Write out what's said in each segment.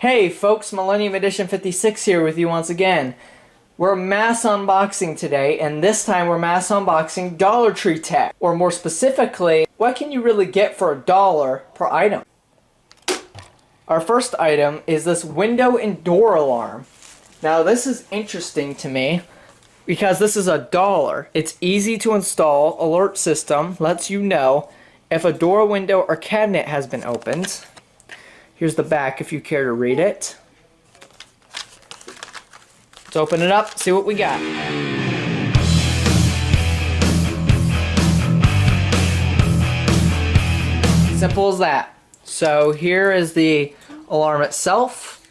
Hey folks, Millennium Edition 56 here with you once again. We're mass unboxing today, and this time we're mass unboxing Dollar Tree tech. Or more specifically, what can you really get for $1 per item? Our first item is this window and door alarm. Now this is interesting to me because this is $1. It's easy to install, alert system lets you know if a door, window, or cabinet has been opened. Here's the back if you care to read it. Let's open it up, see what we got. Simple as that. So here is the alarm itself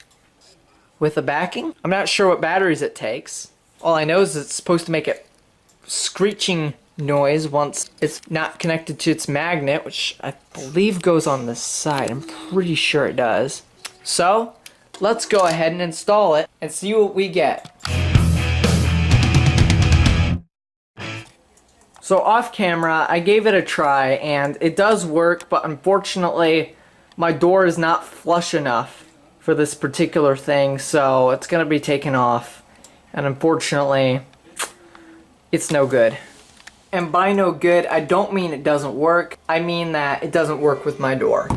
with the backing. I'm not sure what batteries it takes. All I know is it's supposed to make a screeching noise once it's not connected to its magnet, which I believe goes on this side. I'm pretty sure it does. So let's go ahead and install it and see what we get. So off camera, I gave it a try and it does work, but unfortunately my door is not flush enough for this particular thing, so it's gonna be taken off, and unfortunately it's no good. And by no good, I don't mean it doesn't work. I mean that it doesn't work with my door.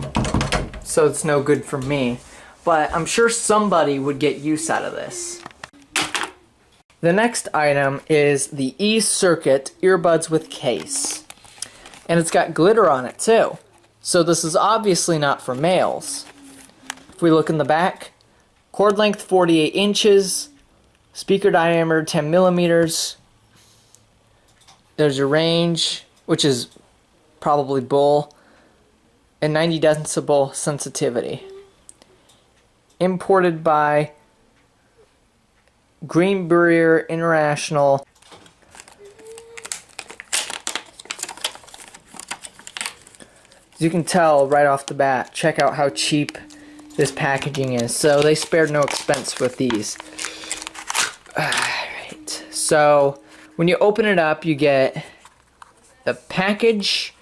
So it's no good for me. But I'm sure somebody would get use out of this. The next item is the E-Circuit earbuds with case. And it's got glitter on it too. So this is obviously not for males. If we look in the back, cord length 48 inches, speaker diameter 10 millimeters. There's your range, which is probably bull, and 90 decibel sensitivity. Imported by Greenbrier International. As you can tell right off the bat, check out how cheap this packaging is. So they spared no expense with these. Alright, so when you open it up, you get the package.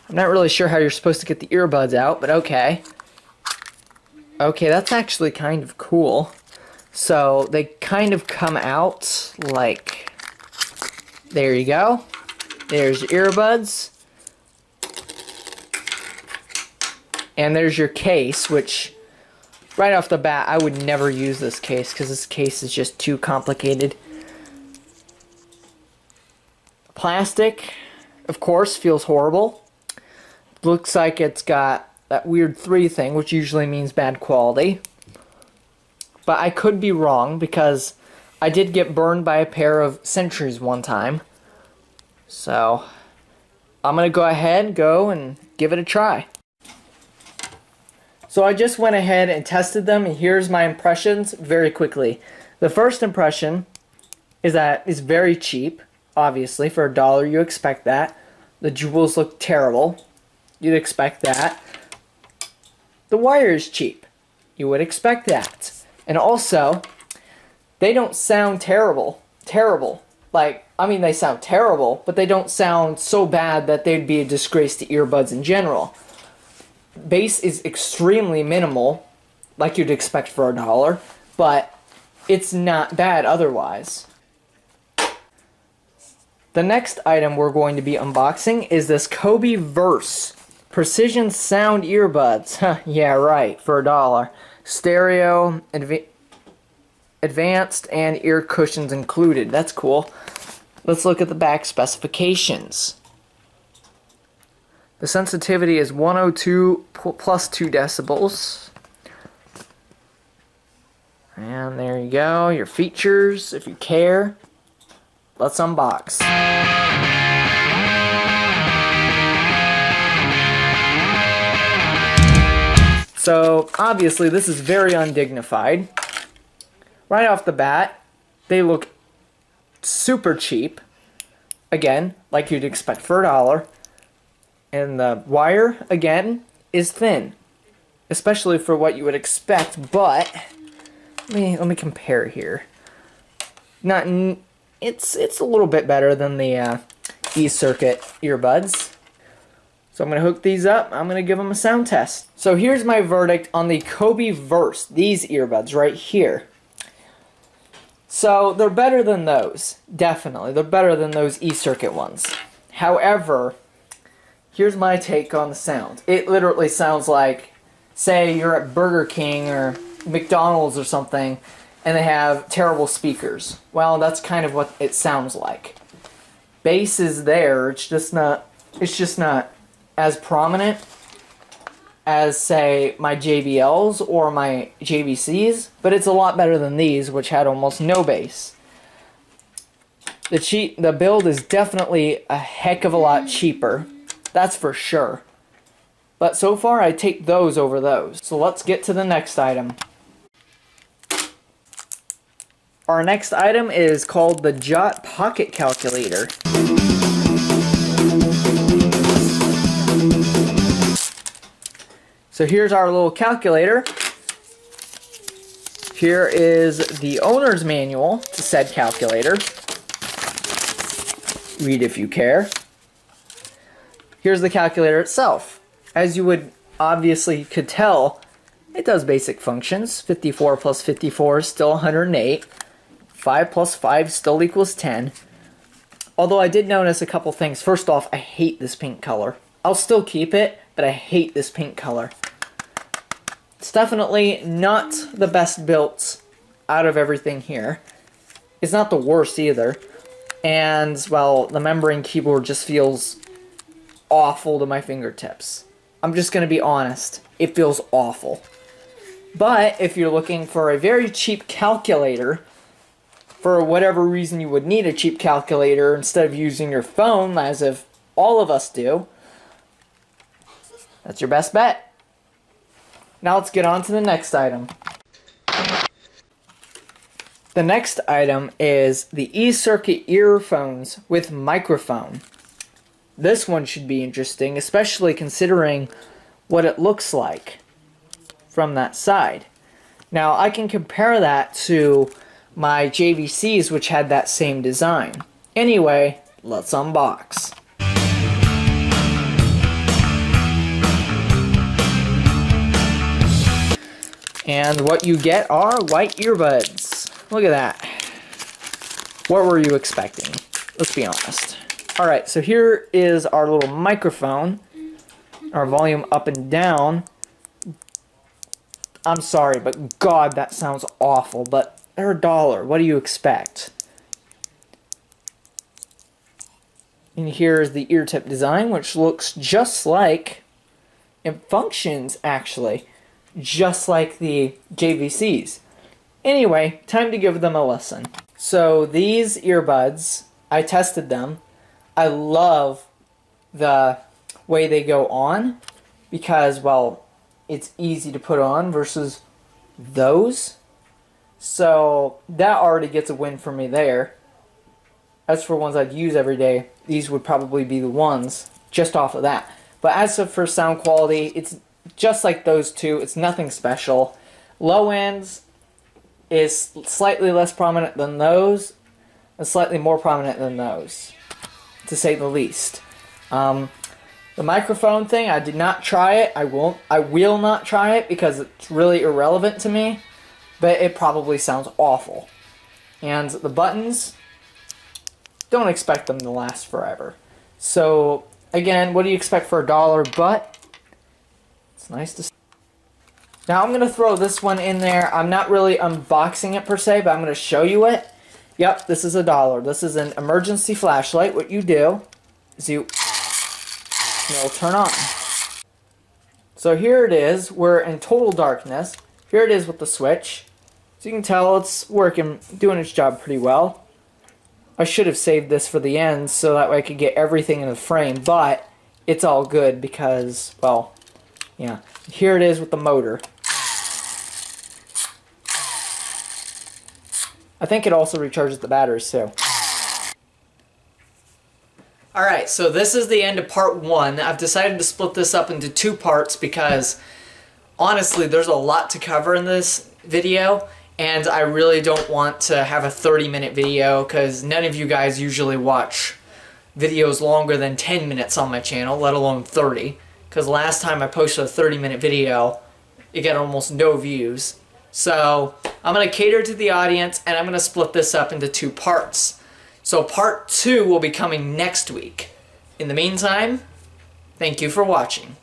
I'm not really sure how you're supposed to get the earbuds out, but okay. Okay, that's actually kind of cool. So they kind of come out like, there you go. There's your earbuds. And there's your case, which right off the bat, I would never use this case because this case is just too complicated. Plastic, of course, feels horrible. Looks like it's got that weird 3 thing, which usually means bad quality. But I could be wrong because I did get burned by a pair of Sentries one time. So I'm going to go ahead and give it a try. So I just went ahead and tested them, and here's my impressions very quickly. The first impression is that it's very cheap. Obviously, for $1 you expect that. The jewels look terrible. You'd expect that. The wire is cheap. You would expect that. And also, they don't sound terrible. Like, I mean, they sound terrible, but they don't sound so bad that they'd be a disgrace to earbuds in general. Bass is extremely minimal, like you'd expect for $1, but it's not bad otherwise. The next item we're going to be unboxing is this Kobe Verse Precision Sound Earbuds. Yeah, right, for $1. Stereo, advanced, and ear cushions included. That's cool. Let's look at the back specifications. The sensitivity is 102 plus 2 decibels. And there you go, your features, if you care. Let's unbox. So, obviously, this is very undignified. Right off the bat, they look super cheap. Again, like you'd expect for $1. And the wire, again, is thin. Especially for what you would expect, but let me compare here. It's a little bit better than the E-Circuit earbuds. So I'm going to hook these up. I'm going to give them a sound test. So here's my verdict on the Kobe Verse, these earbuds right here. So they're better than those, definitely. They're better than those E-Circuit ones. However, here's my take on the sound. It literally sounds like, say you're at Burger King or McDonald's or something, and they have terrible speakers. Well, that's kind of what it sounds like. Bass is there, it's just not as prominent as, say, my JBLs or my JVCs, but it's a lot better than these, which had almost no bass. The build is definitely a heck of a lot cheaper, that's for sure. But so far, I take those over those. So let's get to the next item. Our next item is called the Jot Pocket Calculator. So here's our little calculator. Here is the owner's manual to said calculator. Read if you care. Here's the calculator itself. As you would obviously could tell, it does basic functions. 54 plus 54 is still 108. 5 plus 5 still equals 10. Although I did notice a couple things. First off, I hate this pink color. I'll still keep it, but I hate this pink color. It's definitely not the best built out of everything here. It's not the worst either. And, well, the membrane keyboard just feels awful to my fingertips. I'm just going to be honest. It feels awful. But if you're looking for a very cheap calculator, for whatever reason you would need a cheap calculator instead of using your phone, as if all of us do, that's your best bet. Now let's get on to the next item. The next item is the E-Circuit earphones with microphone. This one should be interesting, especially considering what it looks like from that side. Now I can compare that to my JVCs, which had that same design. Anyway, let's unbox. And what you get are white earbuds. Look at that. What were you expecting? Let's be honest. Alright, so here is our little microphone. Our volume up and down. I'm sorry, but God, that sounds awful. But they're $1. What do you expect? And here's the ear tip design, which looks just like, and functions actually, just like the JVCs. Anyway, time to give them a listen. So these earbuds, I tested them. I love the way they go on because, well, it's easy to put on versus those. So that already gets a win for me there. As for ones I'd use every day, these would probably be the ones just off of that. But as for sound quality, it's just like those two. It's nothing special. Low ends is slightly less prominent than those, and slightly more prominent than those, to say the least. The microphone thing, I did not try it. I will not try it because it's really irrelevant to me, but it probably sounds awful. And the buttons, don't expect them to last forever. So again, what do you expect for $1? But it's nice to see. Now I'm going to throw this one in there. I'm not really unboxing it per se, but I'm going to show you it. Yep, this is $1. This is an emergency flashlight. What you do is it'll turn on. So here it is. We're in total darkness. Here it is with the switch. So you can tell it's working, doing its job pretty well. I should have saved this for the end so that way I could get everything in the frame, but it's all good because, well, yeah. Here it is with the motor. I think it also recharges the batteries too. Alright, so this is the end of part 1. I've decided to split this up into 2 parts because honestly there's a lot to cover in this video and I really don't want to have a 30-minute video because none of you guys usually watch videos longer than 10 minutes on my channel, let alone 30. Because last time I posted a 30-minute video, it got almost no views. So I'm going to cater to the audience, and I'm going to split this up into 2 parts. So part 2 will be coming next week. In the meantime, thank you for watching.